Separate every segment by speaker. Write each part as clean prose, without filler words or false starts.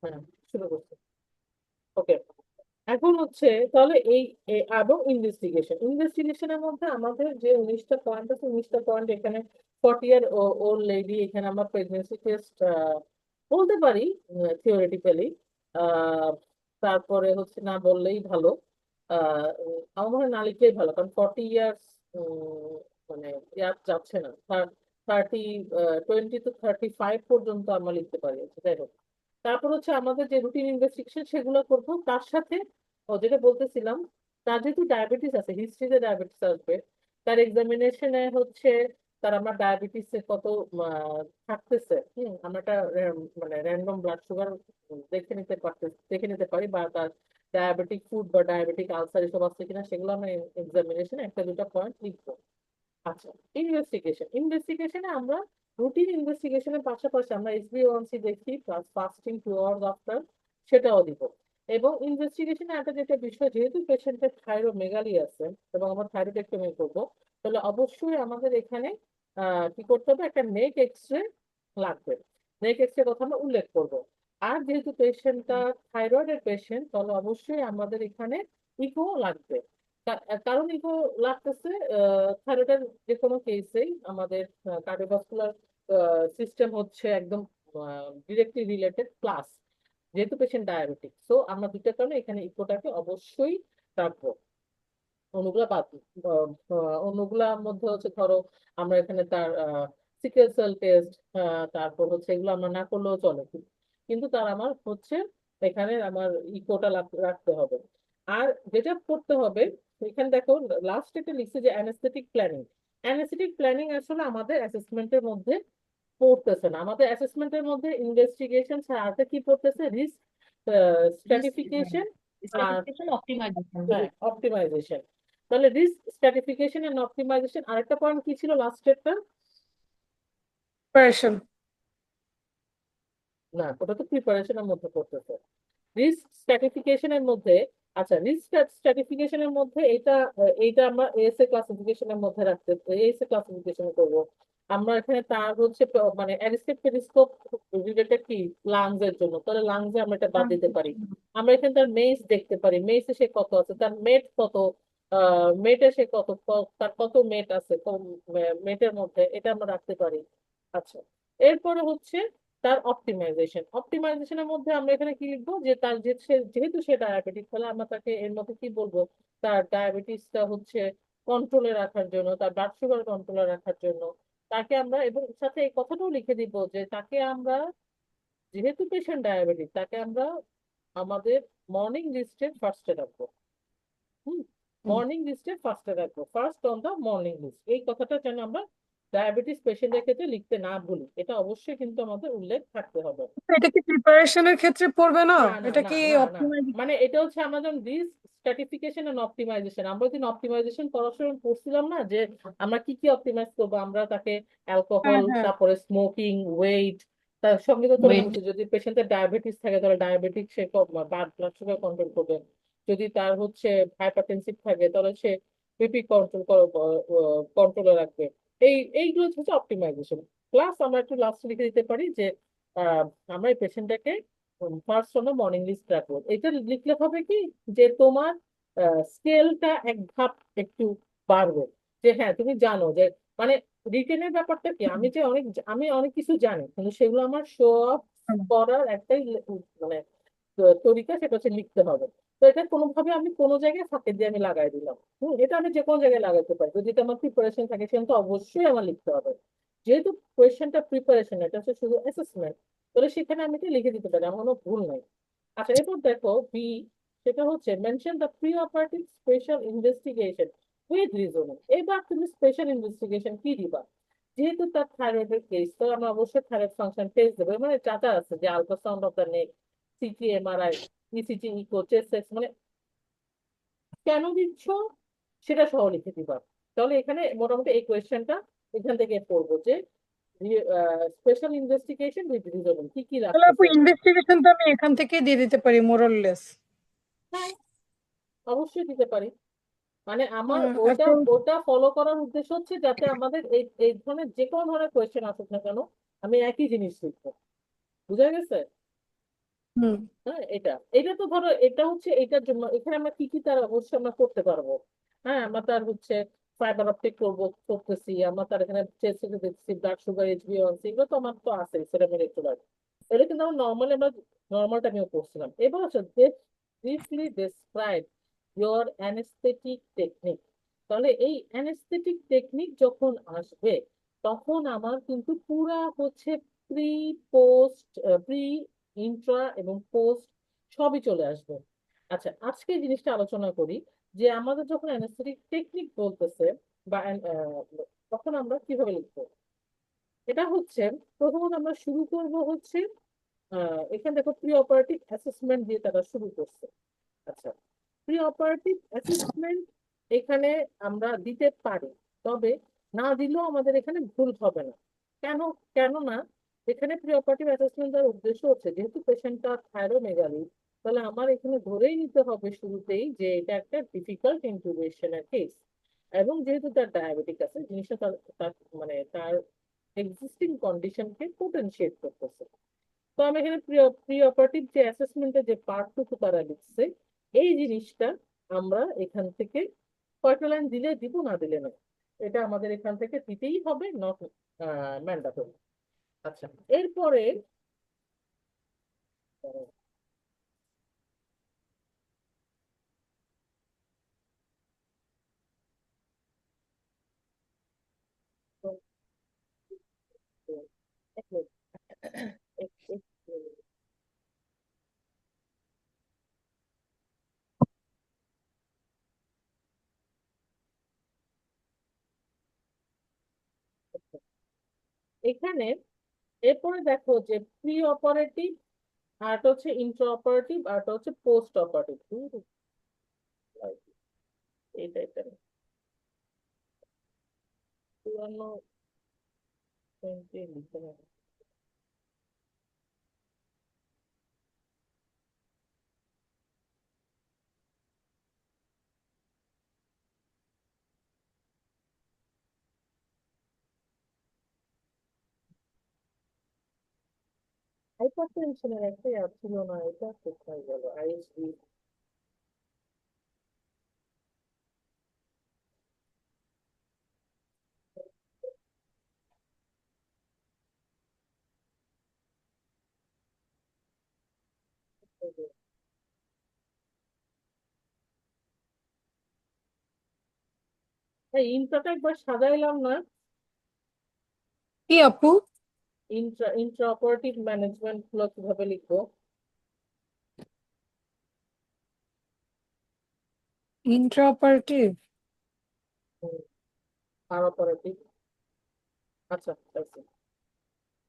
Speaker 1: হ্যাঁ, শুরু করছি। ওকে, এখন হচ্ছে তাহলে এবং ইনভেস্টিগেশনের মধ্যে আমাদের যে 19টা পয়েন্ট আছে, 19টা পয়েন্ট এখানে 40 ইয়ার ওল্ড লেডি, এখানে আমরা প্রেগনেন্সি টেস্ট বলতে পারি থিওরিটিক্যালি। তারপরে হচ্ছে না বললেই ভালো। আমার মনে হয় না লিখলেই ভালো, কারণ 40 ইয়ার্স মানে ইয়ার যাচ্ছে না। 30, 20 to 35 পর্যন্ত আমরা লিখতে পারি। আচ্ছা, যাই হোক। তারপর হচ্ছে আমাদের যে রুটিন ইনভেস্টিগেশন সেগুলো করবো, তার সাথে যেটা বলতেছিলাম, তার যেহেতু ডায়াবেটিস আছে, হিস্ট্রিতে ডায়াবেটিস আসবে, তার এক্সামিনেশনে হচ্ছে তার আমার ডায়াবেটিস কত থাকতেছে। আমরা একটা মানে র্যান্ডম ব্লাড সুগার দেখে নিতে পারি, বা তার ডায়াবেটিক ফুড বা ডায়াবেটিক আলসার এসব আছে কিনা সেগুলো আমরা এক্সামিনেশনে একটা দুটা পয়েন্ট লিখবো। আচ্ছা, ইনভেস্টিগেশনে আমরা রুটিন ইনভেস্টিগেশনের পাশাপাশি আমরা এসবিওয়ানসি দেখি, প্লাস ফাস্টিং 2 আওয়ার্স আফটার সেটাও দিব। এবং ইনভেস্টিগেশনে একটা যেটা বিষয়, যেহেতু পেশেন্টের থাইরোমেগালি আছে এবং আমরা থাইরয়েডেক্টমি করবো, তাহলে অবশ্যই আমাদের এখানে কি করতে হবে, একটা নেক এক্স রে লাগবে। নেক এক্স রে কথা আমরা উল্লেখ করব। আর যেহেতু পেশেন্টটা থাইরয়েডের পেশেন্ট, তাহলে অবশ্যই আমাদের এখানে ইকো লাগবে। কারণ ইকো লাগতেছে থাইরয়েডের যে কোনো কেসেই আমাদের কার্ডিওভাস্কুলার সিস্টেম হচ্ছে একদম ডিরেক্টলি রিলেটেড, প্লাস যেহেতু পেশেন্ট ডায়াবেটিক, সো আমরা দুইটার কারণে এখানে ইকোটাকে অবশ্যই রাখবো। অন্যগুলা বাদ দিই। অন্যগুলার মধ্যে হচ্ছে ধরো আমরা এখানে তার সিকেল সেল টেস্ট, তারপর হচ্ছে এগুলো আমরা না করলেও চলে, কিন্তু তার আমার হচ্ছে এখানে আমার ইকোটা রাখতে হবে। আর যেটা করতে হবে, এখানে দেখো লাস্ট এটা লিখছে যে অ্যানেস্থেটিক প্ল্যানিং। অ্যানেস্থেটিক প্ল্যানিং আসলে আমাদের অ্যাসেসমেন্টের মধ্যে পড়তেছে না। আমাদের অ্যাসেসমেন্টের মধ্যে ইনভেস্টিগেশন ছাড়া আর কি পড়তেছে, রিস্ক
Speaker 2: রিস্ক,
Speaker 1: স্ট্র্যাটিফিকেশন আর
Speaker 2: স্ট্যাটিস্টিক্যাল অপটিমাইজেশন।
Speaker 1: হ্যাঁ অপটিমাইজেশন। তাহলে রিস্ক স্ট্র্যাটিফিকেশন এন্ড অপটিমাইজেশন, আরেকটা পয়েন্ট কি ছিল লাস্টেরটা?
Speaker 3: প্রিপারেশন।
Speaker 1: না, ওটা তো প্রিপারেশনের মধ্যে পড়তেছে। রিস্ক স্ট্র্যাটিফিকেশনের মধ্যে, আচ্ছা রিস্ক স্ট্র্যাটিফিকেশনের মধ্যে এইটা আমরা এএসএ ক্লাসিফিকেশনের মধ্যে রাখতে, এএসএ ক্লাসিফিকেশন করব। আমরা এখানে তার হচ্ছে মানে অ্যারিস্টেপ পেরিস্কোপ রিলেটেড কি লাংস এর জন্য, তাহলে লাংসে আমরা এটা বাদ দিতে পারি। আমরা এখানে তার মেইস দেখতে পারি, মেইসে সে কত আছে, তার মেট কত, মেটে সে তার কত মেট আছে, মেটের মধ্যে এটা আমরা রাখতে পারি। আচ্ছা, এরপরে হচ্ছে তার অপটিমাইজেশনের মধ্যে আমরা এখানে কি লিখবো, যে তার যেহেতু সে ডায়াবেটিক, তাহলে আমরা তাকে এর মধ্যে কি বলবো, তার ডায়াবেটিসটা হচ্ছে কন্ট্রোলে রাখার জন্য, তার ব্লাড সুগার কন্ট্রোলে রাখার জন্য তাকে আমরা, এবং সাথে এই কথাটাও লিখে দিব যে তাকে আমরা, যেহেতু পেশেন্ট ডায়াবেটিক, তাকে আমরা আমাদের মর্নিং লিস্টে ফার্স্টে রাখবো। হুম, মর্নিং লিস্টে ফার্স্টে রাখবো, first on the morning list. এই কথাটা যেন আমরা ডায়াবেটিস পেশেন্টের ক্ষেত্রে লিখতে না ভুলি, এটা অবশ্যই কিন্তু আমাদের উল্লেখ থাকতে হবে।
Speaker 3: এটা কি প্রিপারেশনের ক্ষেত্রে পড়বে না?
Speaker 1: না না
Speaker 3: এটা
Speaker 1: না
Speaker 3: কি
Speaker 1: না না,
Speaker 3: অপটিমাইজ?
Speaker 1: মানে এটা হচ্ছে আমাদের রিস্ক স্ট্র্যাটিফিকেশন এন্ড অপটিমাইজেশন। আমরা যদি অপটিমাইজেশন করার সময় পড়ছিলাম না যে আমরা কি কি অপটিমাইজ করবো, আমরা তাকে
Speaker 3: হ্যাঁ
Speaker 1: অ্যালকোহল,
Speaker 3: হ্যাঁ।
Speaker 1: তারপরে স্মোকিং, ওয়েট, তার সঙ্গে তো তোরা
Speaker 2: ওয়েট।
Speaker 1: বলছি যদি পেশেন্টের ডায়াবেটিস থাকে তাহলে ডায়াবেটিক সে ব্লাড সুগার কন্ট্রোল করবে। যদি তার হচ্ছে হাইপারটেনসিভ থাকে তাহলে সে বিপি কন্ট্রোলে রাখবে। এইগুলো হচ্ছে অপটিমাইজেশন। প্লাস আমরা একটু লাস্ট লিখে দিতে পারি যে আমরা এই পেশেন্টটাকে ফার্স্ট হলো মর্নিং লিস্ট রাখবো। এটা লিখলে হবে কি, যে তোমার স্কেলটা এক ধাপ একটু বাড়বে। যে হ্যাঁ তুমি জানো যে মানে রিটেনের ব্যাপারটা কি, আমি অনেক কিছু জানি, কিন্তু সেগুলো আমার শো অফ
Speaker 3: হুম।
Speaker 1: করার একটাই মানে তরিকা, সেটা হচ্ছে লিখতে হবে। তো এটা কোনোভাবে আমি কোনো জায়গায় ফাঁকে দিয়ে আমি লাগাই দিলাম। এটা আমি যে কোনো জায়গায় লাগাতে পারি, যদি এটা আমার প্রিপারেশন থাকে সেখানে তো অবশ্যই আমার লিখতে হবে। যেহেতু কোয়েশ্চেনটা প্রিপারেশন, এটা হচ্ছে শুধু অ্যাসেসমেন্ট, তাহলে সেখানে আমি এটা লিখে দিতে পারি, আমার কোনো ভুল নাই। আচ্ছা, এরপর দেখো বি, সেটা হচ্ছে mention the pre operative special investigation with reasoning. এবার তুমি স্পেশাল ইনভেস্টিগেশন কি দিবা? যেহেতু তার থাইরয়েডের কেস, তো আমরা অবশ্যই থাইরয়েড ফাংশন টেস্ট দেবো, মানে চাচা আছে যে ultrasound of the neck, CT, MRI, ECG, echo, chest X, মানে কেন দিচ্ছ সেটা সহ লিখে দিবা। তাহলে এখানে মোটামুটি এই কোয়েশ্চেনটা এখান থেকে পড়বো যে স্পেশাল ইনভেস্টিগেশন উইথ রিজনিং কি কি
Speaker 3: তাহলে আপু
Speaker 1: রাখতেছে।
Speaker 3: ইনভেস্টিগেশন তো আমি এখান থেকেই দিয়ে দিতে পারি মোরলেস।
Speaker 1: হ্যাঁ, অবশ্যই দিতে পারি। মানে আমার ওটা
Speaker 3: এখন
Speaker 1: ওটা ফলো করার উদ্দেশ্য হচ্ছে যাতে আমাদের এই এই ধরনের যে কোনো ধরনের কোয়েশ্চেন আসুক না কেন, আমি একই জিনিস লিখবো। বুঝা গেছে?
Speaker 3: হুম।
Speaker 1: হ্যাঁ, এটা এটা তো ধরো এটা হচ্ছে এটার জন্য এখানে আমরা কি কি তার অবশ্যই আমরা করতে পারবো। হ্যাঁ, আমরা তার হচ্ছে ফাইবার অপটিক করতেছি, আমরা তার এখানে চেস্ট দেখছি, ব্লাড সুগার, এইচবিএওয়ানসি, এগুলো তো আমার তো আছে, সেরাম ইলেক্ট্রোলাইট। এটা কিন্তু আমরা নর্মালি আমরা নর্মালটা আমিও করছিলাম। এবার হচ্ছে briefly describe your anaesthetic technique. তাহলে এই অ্যানেস্থেটিক টেকনিক যখন আসবে তখন আমার কিন্তু পুরা হচ্ছে প্রি পোস্ট প্রি ইন্ট্রা এবং পোস্ট সবই চলে আসবে। আচ্ছা, আজকে এই জিনিসটা আলোচনা করি যে আমাদের যখন অ্যানেস্থেটিক টেকনিক বলতেছে বা তখন আমরা কিভাবে লিখবো। এটা হচ্ছে প্রথমত আমরা শুরু করব হচ্ছে এখানে দেখো প্রি অপারেটিভ অ্যাসেসমেন্ট দিয়ে তারা শুরু করছে। আচ্ছা, প্রি অপারেটিভ অ্যাসেসমেন্ট এখানে আমরা দিতে পারি, তবে না দিলেও আমাদের এখানে ভুল হবে না। কেন? কেননা এখানে প্রি অপারেটিভ অ্যাসেসমেন্ট এর উদ্দেশ্য হচ্ছে যেহেতু পেশেন্টটা থাইরোমেগালি, তাহলে আমার এখানে ধরেই নিতে হবে শুরুতেই যে এটা একটা ডিফিকাল্ট ইন্টুবেশনের কেস, এবং যেহেতু তার ডায়াবেটিক আছে জিনিসটা তার তার মানে তার এক্সিস্টিং কন্ডিশনকে পোটেনশিয়েট করতেছে। তো আমি এখানে প্রি অপারেটিভ যে অ্যাসেসমেন্টের যে পার্টটুকু তারা লিখছে, এই জিনিসটা আমরা এখান থেকে কয়টা লাইন দিলে দিব, না দিলে না, এটা আমাদের এখান থেকে দিতেই হবে, নট ম্যান্ডাটরি। আচ্ছা, এরপরে এক মিনিট, এক মিনিট। এখানে এরপরে দেখো যে প্রি অপারেটিভ, আরটা হচ্ছে ইন্ট্রা অপারেটিভ, আরটা হচ্ছে পোস্ট অপারেটিভ। এটা এটা পুরানো লিখে নেবো। হাইপার টেনশনের একটা অ্যাপ ছিল না, এটা কোথায় গেল? আইএসডি। ইন্ট্রাটা একবার সাজাইলাম না?
Speaker 3: কি আপু?
Speaker 1: ইন্ট্রা অপারেটিভ ম্যানেজমেন্ট গুলো কিভাবে লিখবো?
Speaker 3: ইন্ট্রাঅপারেটিভ?
Speaker 1: আর অপারেটিভ। আচ্ছা, পাইছি।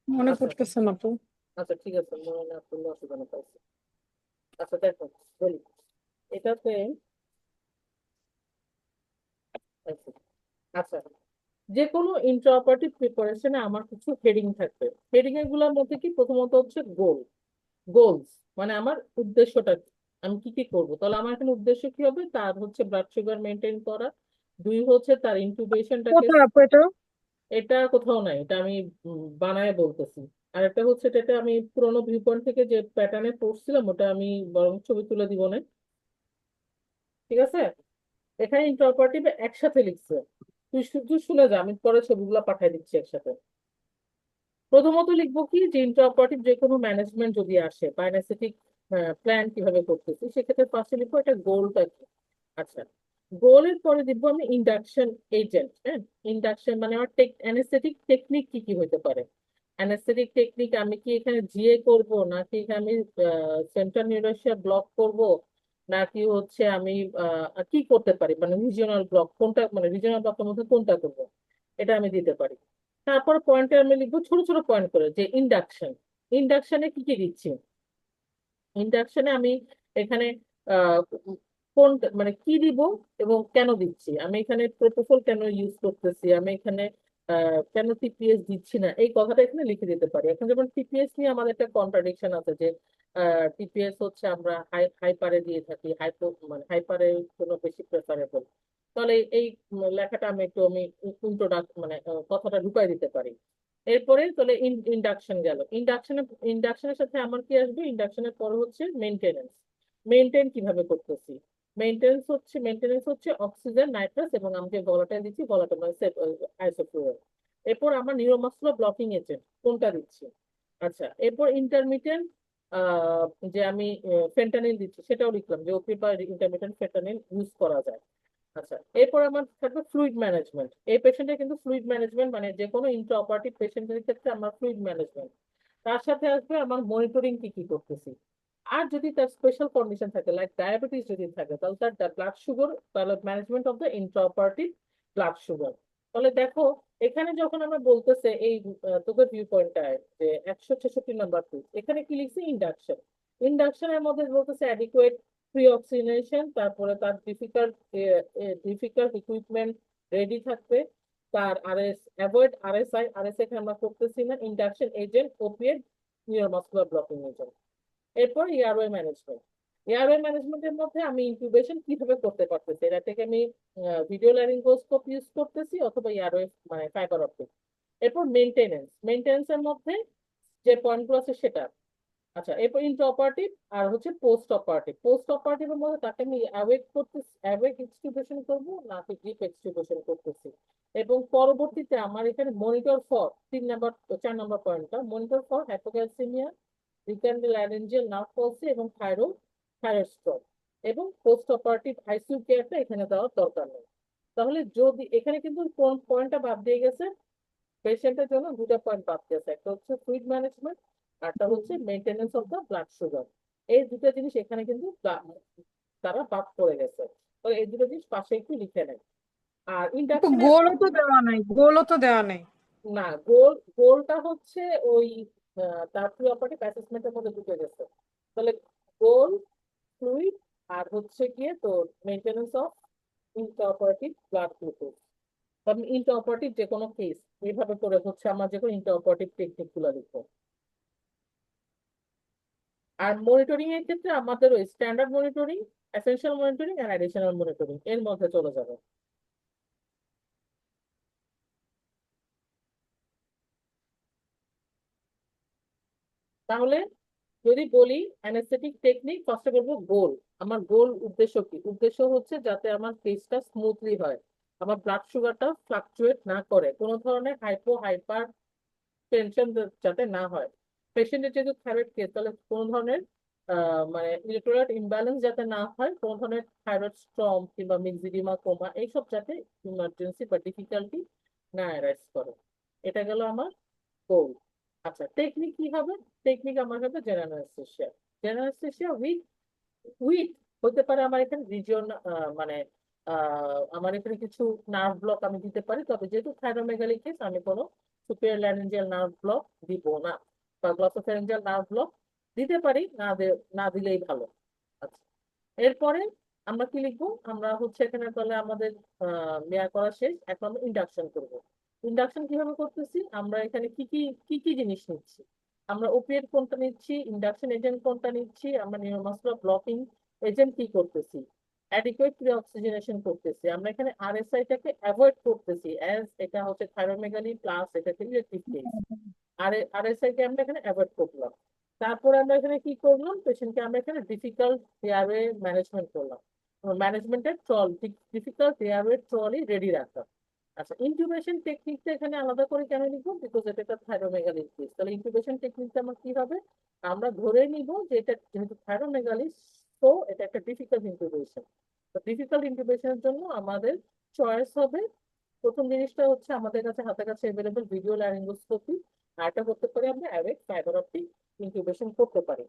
Speaker 3: মনে
Speaker 1: আচ্ছা
Speaker 3: পড়তেছে না আপু।
Speaker 1: আচ্ছা, ঠিক আছে, মনে না করলে অসুবিধা নেই, পাইছি। আচ্ছা দেখো, বলি এটাতে পাইছি। আচ্ছা, যে কোনো ইন্ট্রা অপারেটিভ প্রিপারেশনে আমার কিছু হেডিং থাকবে। হেডিং এগুলোর মধ্যে কি প্রথমত হচ্ছে গোলস, মানে আমার উদ্দেশ্যটা কি, আমি কি কি করবো। তাহলে আমার এখানে উদ্দেশ্য কি হবে, তার হচ্ছে ব্লাড সুগার মেনটেন করা। দুই হচ্ছে তার ইনকিউবেশনটাকে।
Speaker 3: কোথায় আপু এটা?
Speaker 1: এটা কোথাও নাই, এটা আমি বানায় বলতেছি। আর একটা হচ্ছে এটা আমি পুরোনো ভিউ পয়েন্ট থেকে যে প্যাটার্নে পড়ছিলাম ওটা আমি বরং ছবি তুলে দিব না, ঠিক আছে? এখানে ইন্টারপ্রেটিভ একসাথে লিখছে, তুই শুধু শুনে যা, আমি পরে ছবিগুলো পাঠিয়ে দিচ্ছি একসাথে। প্রথমত লিখবো কি যে ইন্টারঅপারেটিভ যে কোনো ম্যানেজমেন্ট যদি আসে বা অ্যানাস্থেটিক প্ল্যান কিভাবে করতেছি, সেক্ষেত্রে ফার্স্টে লিখবো এটা গোলটা কি। আচ্ছা, গোলের পরে দিব আমি ইন্ডাকশন এজেন্ট। হ্যাঁ, ইন্ডাকশন মানে আমার অ্যানাস্থেটিক টেকনিক কি কি হতে পারে। অ্যানাস্থেটিক টেকনিক আমি কি এখানে জিএ করব, নাকি এখানে আমি সেন্ট্রাল নিউরোসিয়া ব্লক করব, নাকি হচ্ছে আমি কি করতে পারি, মানে রিজিওনাল ব্লক কোনটা, মানে রিজিওনাল ব্লকের মধ্যে কোনটা করবো, এটা আমি দিতে পারি। তারপর পয়েন্টে আমি লিখবো ছোট ছোট পয়েন্ট করে যে ইন্ডাকশন, ইন্ডাকশনে কি কি দিচ্ছি। ইন্ডাকশনে আমি এখানে আহ, কোন মানে কি দিব এবং কেন দিচ্ছি, আমি এখানে প্রোপোফল কেন ইউজ করতেছি, আমি এখানে কেন টিপিএস দিচ্ছি না, এই কথাটা এখানে লিখে দিতে পারি। এখন যেমন টিপিএস নিয়ে আমাদের একটা কন্ট্রাডিকশন আছে যে টিপিএস হচ্ছে আমরা হাইপারে দিয়ে থাকি, মানে হাইপারের জন্য বেশি প্রেফারেবল। তাহলে এই লেখাটা আমি একটু আমি উল্টো মানে কথাটা ঢুকাই দিতে পারি। এরপরে তাহলে ইন্ডাকশন গেল। ইন্ডাকশনের সাথে আমার কি আসবে? ইন্ডাকশনের পর হচ্ছে মেনটেনেন্স। কিভাবে করতেছি? মেনটেনেন্স হচ্ছে অক্সিজেন, নাইট্রাস এবং আমি যে ভোলাটাইল দিচ্ছি ভোলাটাইল মানে আইসোফ্লুরাইড। এরপর আমার নিউরোমাসকুলার ব্লকিং এজেন্ট কোনটা দিচ্ছি? আচ্ছা, এরপর ইন্টারমিটেন্ট যে আমি ফেন্টানিল দিচ্ছি সেটাও লিখলাম যে ওপি বা ইন্টারমিটেন্ট ফেন্টানিল ইউজ করা যায়। আচ্ছা, এরপর আমার থাকবে ফ্লুইড ম্যানেজমেন্ট। এই পেশেন্টের কিন্তু ফ্লুইড ম্যানেজমেন্ট মানে যে কোনো ইন্ট্রাঅপারেটিভ পেশেন্টের ক্ষেত্রে আমার ফ্লুইড ম্যানেজমেন্ট। তার সাথে আসবে আমার মনিটরিং কি কি করতেছি। আর যদি তার স্পেশাল কন্ডিশন থাকে লাইক ডায়াবেটিস যদি থাকে তাহলে তার ব্লাড সুগার, তাহলে management of the intraoperative blood sugar. তাহলে দেখো এখানে যখন আমরা বলতেছে এই তোকে ভিউ পয়েন্টটায় যে 166 নম্বর পেজ, এখানে কি লিখছি? ইন্ডাকশন। ইন্ডাকশনের মধ্যে বলতেছে অ্যাডিকুয়েট প্রি অক্সিজেনেশন, তারপরে তার ডিফিকাল্ট ইকুইপমেন্ট রেডি থাকবে, তার অ্যাভয়েড আরএসআই এখানে আমরা করতেছি না, induction agent opiate neuromuscular blocking agent. এরপর এয়ারওয়ে ম্যানেজমেন্ট। এয়ারওয়ে ম্যানেজমেন্টের মধ্যে আমি ইনকিউবেশন কিভাবে করতে পারতেছি, এটা থেকে আমি ভিডিও ল্যারিঙ্গোস্কোপ ইউজ করতেছি অথবা এয়ারওয়ে মানে ফাইবার অপটিক। এরপর মেনটেনেন্সের মধ্যে যে পয়েন্টগুলো আছে সেটা। আচ্ছা, এরপর ইন্ট্রা অপারেটিভ আর হচ্ছে পোস্ট অপারেটিভের মধ্যে তাকে আমি অ্যাওয়েক এক্সটিউবেশন করবো নাকি ডিপ এক্সটিউবেশন করতেছি। এবং পরবর্তীতে আমার এখানে মনিটর ফর 4 নম্বর পয়েন্টটা monitor for hypocalcaemia, recurrent laryngeal nerve palsy এবং থাইরয়েড স্ট্রোক। এবং পোস্ট অপারেটিভ আইসিইউ কেয়ারটা এখানে দেওয়ার দরকার নেই। তাহলে যদি এখানে কিন্তু কোন পয়েন্টটা বাদ দিয়ে গেছে? পেশেন্টের জন্য দুটা পয়েন্ট বাদ গেছে, একটা হচ্ছে ফ্লুইড ম্যানেজমেন্ট, আরটা হচ্ছে maintenance of the blood sugar. এই দুটো জিনিস এখানে কিন্তু তারা বাদ পড়ে গেছে। তো এই দুটো জিনিস পাশে একটু লিখে নেয়। আর
Speaker 3: আপু
Speaker 1: ইন্ডাকশনের
Speaker 3: গোলও তো দেওয়া নাই।
Speaker 1: না, গোলটা হচ্ছে ওই তার প্রি অপারেটিভ অ্যাসেসমেন্টের মধ্যে ঢুকে গেছে। তাহলে গোল, ফ্লুইড, আর হচ্ছে গিয়ে তো মেনটেনেন্স অফ ইন্টারঅপারেটিভ ব্লাড গ্লুকোজ। আমি ইন্টারঅপারেটিভ যে কোনো কেস এইভাবে করে হচ্ছে আমার যে কোনো ইন্টারঅপারেটিভ টেকনিক গুলো লিখবো। আর মনিটরিং এর ক্ষেত্রে আমাদের ওই স্ট্যান্ডার্ড মনিটরিং, এসেনশিয়াল মনিটরিং আর অ্যাডিশনাল মনিটরিং এর মধ্যে চলে যাবে। তাহলে যদি বলি অ্যানেস্থেটিক টেকনিক, ফার্স্টে বলবো গোল। আমার উদ্দেশ্য কি? উদ্দেশ্য হচ্ছে যাতে আমার কেসটা স্মুথলি হয়, আমার ব্লাড সুগারটা ফ্লাকচুয়েট না করে, কোনো ধরনের হাইপার টেনশন যাতে না হয়। পেশেন্টের যেহেতু থাইরয়েড কেস, তাহলে কোনো ধরনের মানে ইলেকট্রোলাইট ইমব্যালেন্স যাতে না হয়, কোনো ধরনের থাইরয়েড স্ট্রম কিংবা মিক্সিডিমা, কোমা এইসব যাতে ইমার্জেন্সি বা ডিফিকাল্টি না অ্যারাইজ করে। এটা গেল আমার গোল। আচ্ছা, টেকনিক কি হবে? টেকনিক আমার হবে general anaesthesia. General anaesthesia with হতে পারে আমার এখানে রিজিয়ন মানে আমার এখানে কিছু নার্ভ ব্লক আমি দিতে পারি, তবে যেহেতু থাইরোমেগালি কেস আমি কোনো সুপিরিয়র ল্যারিঞ্জিয়াল নার্ভ ব্লক দিব না, বা গ্লসোফ্যারিঞ্জিয়াল নার্ভ ব্লক দিতে পারি, না দিলেই ভালো। আচ্ছা, এরপরে আমরা কি লিখবো? আমরা হচ্ছে এখানে তাহলে আমাদের মেয়ার করা শেষ, এখন আমরা ইন্ডাকশন করব। ইন্ডাকশন কিভাবে করতেছি? আমরা এখানে কি কি জিনিস নিচ্ছি? আমরা ওপিয়েট কোনটা নিচ্ছি, ইন্ডাকশন এজেন্ট কোনটা নিচ্ছি, আমরা নিউরোমাসকুলার ব্লকিং এজেন্ট কি করতেছি, অ্যাডিকুয়েট প্রি অক্সিজেনেশন করতেছি, আমরা এখানে আরএসআই টাকে অ্যাভয়েড করতেছি অ্যাজ এটা হচ্ছে থাইরোমেগালি প্লাস এটা ইলেকট্রিক কেস। আরএসআই কে আমরা এখানে অ্যাভয়েড করলাম। তারপরে আমরা এখানে কি করলাম? পেশেন্টকে আমরা এখানে ডিফিকাল্ট এয়ারওয়ে ম্যানেজমেন্ট করলাম, ম্যানেজমেন্টের ডিফিকাল্ট এয়ারওয়ে ট্রলি রেডি রাখলাম। আচ্ছা, ইনকিউবেশন টেকনিকটা এখানে আলাদা করে কেন লিখবো? বিকজ এটা একটা থাইরোমেগালির কেস। তাহলে ইনকিউবেশন টেকনিকটা আমার কি হবে? আমরা ধরে নিব যে এটা যেহেতু থাইরোমেগালি, তো এটা একটা ডিফিকাল্ট ইনকিউবেশন। তো ডিফিকাল্ট ইনকিউবেশনের জন্য আমাদের চয়েস হবে, প্রথম জিনিসটা হচ্ছে আমাদের কাছে হাতের কাছে অ্যাভেলেবল ভিডিও ল্যারিঙ্গোস্কোপি, আরটা করতে পারি আমরা অ্যাওয়েক ফাইবার অপটিক ইনকিউবেশন করতে পারি।